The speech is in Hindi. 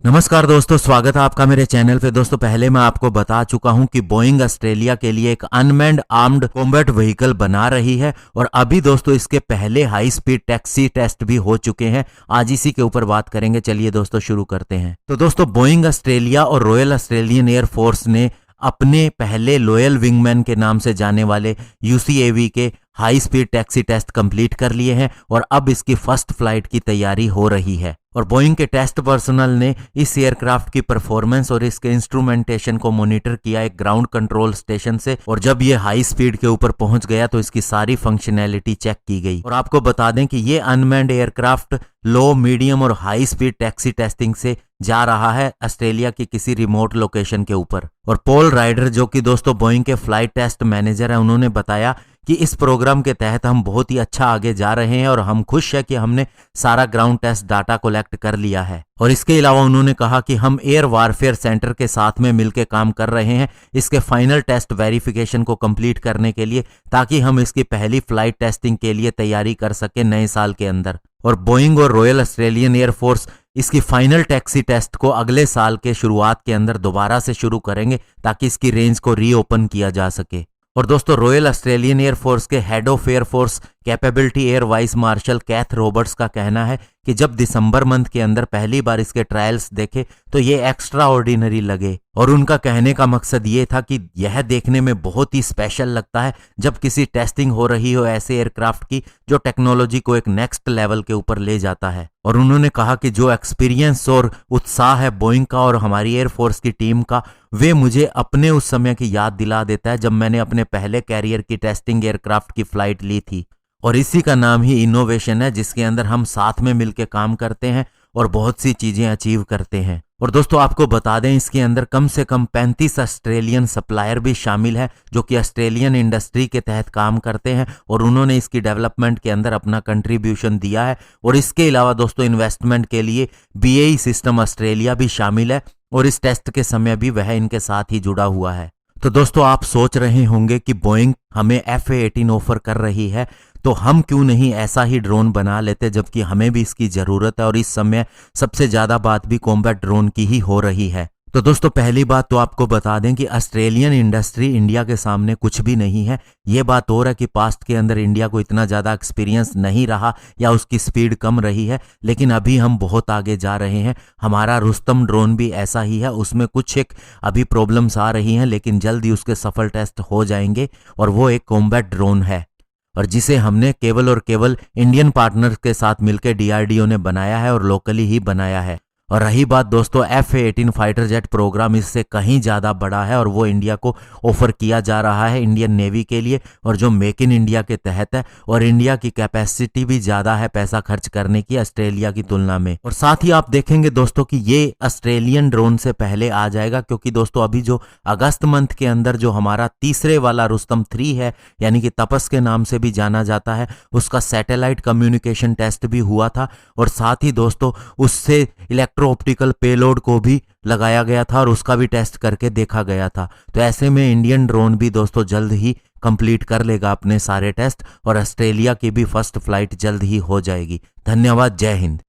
नमस्कार दोस्तों, स्वागत है आपका मेरे चैनल पे। दोस्तों पहले मैं आपको बता चुका हूं कि बोइंग ऑस्ट्रेलिया के लिए एक अनमैन्ड आर्म्ड कॉम्बैट व्हीकल बना रही है और अभी दोस्तों इसके पहले हाई स्पीड टैक्सी टेस्ट भी हो चुके हैं। आज इसी के ऊपर बात करेंगे। चलिए दोस्तों शुरू करते हैं। तो दोस्तों बोइंग ऑस्ट्रेलिया और रॉयल ऑस्ट्रेलियन एयरफोर्स ने अपने पहले लॉयल विंगमैन के नाम से जाने वाले यूसीएवी के high speed taxi test complete कर लिए हैं और अब इसकी फर्स्ट फ्लाइट की तैयारी हो रही है। और बोइंग के टेस्ट पर्सनल ने इस एयरक्राफ्ट की परफॉर्मेंस और इसके इंस्ट्रूमेंटेशन को मॉनिटर किया एक ग्राउंड कंट्रोल स्टेशन से, और जब ये हाई स्पीड के ऊपर पहुंच गया तो इसकी सारी फंक्शनैलिटी चेक की गई। और आपको बता दें कि ये अनमैन्ड एयरक्राफ्ट लो, मीडियम और हाई स्पीड टैक्सी टेस्टिंग से जा रहा है ऑस्ट्रेलिया की किसी रिमोट लोकेशन के ऊपर। और पॉल राइडर, जो कि दोस्तों बोइंग के फ्लाइट टेस्ट मैनेजर हैं, उन्होंने बताया कि इस प्रोग्राम के तहत हम बहुत ही अच्छा आगे जा रहे हैं और हम खुश हैं कि हमने सारा ग्राउंड टेस्ट डाटा कलेक्ट कर लिया है। और इसके अलावा उन्होंने कहा कि हम एयर वारफेयर सेंटर के साथ में मिलकर काम कर रहे हैं इसके फाइनल टेस्ट वेरिफिकेशन को कंप्लीट करने के लिए, ताकि हम इसकी पहली फ्लाइट टेस्टिंग के लिए तैयारी कर सके नए साल के अंदर। और बोइंग और रॉयल ऑस्ट्रेलियन एयरफोर्स इसकी फाइनल टैक्सी टेस्ट को अगले साल के शुरुआत के अंदर दोबारा से शुरू करेंगे ताकि इसकी रेंज को रीओपन किया जा सके। और दोस्तों रॉयल ऑस्ट्रेलियन एयरफोर्स के head of air force capability air vice marshal Cath Roberts का कहना है कि जब दिसंबर मंथ के अंदर पहली बार इसके ट्रायल्स देखे तो ये एक्स्ट्रा ऑर्डिनरी लगे। और उनका कहने का मकसद ये था कि यह देखने में बहुत ही स्पेशल लगता है जब किसी टेस्टिंग हो रही हो ऐसे एयरक्राफ्ट की जो टेक्नोलॉजी को एक नेक्स्ट लेवल के ऊपर ले जाता है। और उन्होंने कहा कि जो एक्सपीरियंस और उत्साह है बोइंग का और हमारी एयरफोर्स की टीम का, वे मुझे अपने उस समय की याद दिला देता है जब मैंने अपने पहले कैरियर की टेस्टिंग एयरक्राफ्ट की फ्लाइट ली थी। और इसी का नाम ही इनोवेशन है, जिसके अंदर हम साथ में मिलकर काम करते हैं और बहुत सी चीजें अचीव करते हैं। और दोस्तों आपको बता दें इसके अंदर कम से कम 35 ऑस्ट्रेलियन सप्लायर भी शामिल है जो कि ऑस्ट्रेलियन इंडस्ट्री के तहत काम करते हैं और उन्होंने इसकी डेवलपमेंट के अंदर अपना कंट्रीब्यूशन दिया है। और इसके अलावा दोस्तों इन्वेस्टमेंट के लिए BAE सिस्टम ऑस्ट्रेलिया भी शामिल है और इस टेस्ट के समय भी वह इनके साथ ही जुड़ा हुआ है। तो दोस्तों आप सोच रहे होंगे कि बोइंग हमें FA-18 ऑफर कर रही है, तो हम क्यों नहीं ऐसा ही ड्रोन बना लेते, जबकि हमें भी इसकी जरूरत है और इस समय सबसे ज्यादा बात भी कॉम्बैट ड्रोन की ही हो रही है। तो दोस्तों पहली बात तो आपको बता दें कि ऑस्ट्रेलियन इंडस्ट्री इंडिया के सामने कुछ भी नहीं है। ये बात और है कि पास्ट के अंदर इंडिया को इतना ज़्यादा एक्सपीरियंस नहीं रहा या उसकी स्पीड कम रही है, लेकिन अभी हम बहुत आगे जा रहे हैं। हमारा रुस्तम ड्रोन भी ऐसा ही है, उसमें कुछ एक अभी प्रॉब्लम्स आ रही हैं लेकिन जल्द ही उसके सफल टेस्ट हो जाएंगे और वो एक कॉम्बैट ड्रोन है और जिसे हमने केवल और केवल इंडियन पार्टनर्स के साथ मिलकर DRDO ने बनाया है और लोकली ही बनाया है। और रही बात दोस्तों FA-18 फाइटर जेट प्रोग्राम, इससे कहीं ज़्यादा बड़ा है और वो इंडिया को ऑफर किया जा रहा है इंडियन नेवी के लिए, और जो मेक इन इंडिया के तहत है। और इंडिया की कैपेसिटी भी ज़्यादा है पैसा खर्च करने की ऑस्ट्रेलिया की तुलना में। और साथ ही आप देखेंगे दोस्तों कि ये ऑस्ट्रेलियन ड्रोन से पहले आ जाएगा, क्योंकि दोस्तों अभी जो अगस्त मंथ के अंदर जो हमारा तीसरे वाला रुस्तम 3 है, यानी कि तपस के नाम से भी जाना जाता है, उसका सैटेलाइट कम्युनिकेशन टेस्ट भी हुआ था। और साथ ही दोस्तों उससे ऑप्टिकल पेलोड को भी लगाया गया था और उसका भी टेस्ट करके देखा गया था। तो ऐसे में इंडियन ड्रोन भी दोस्तों जल्द ही कंप्लीट कर लेगा अपने सारे टेस्ट और ऑस्ट्रेलिया की भी फर्स्ट फ्लाइट जल्द ही हो जाएगी। धन्यवाद। जय हिंद।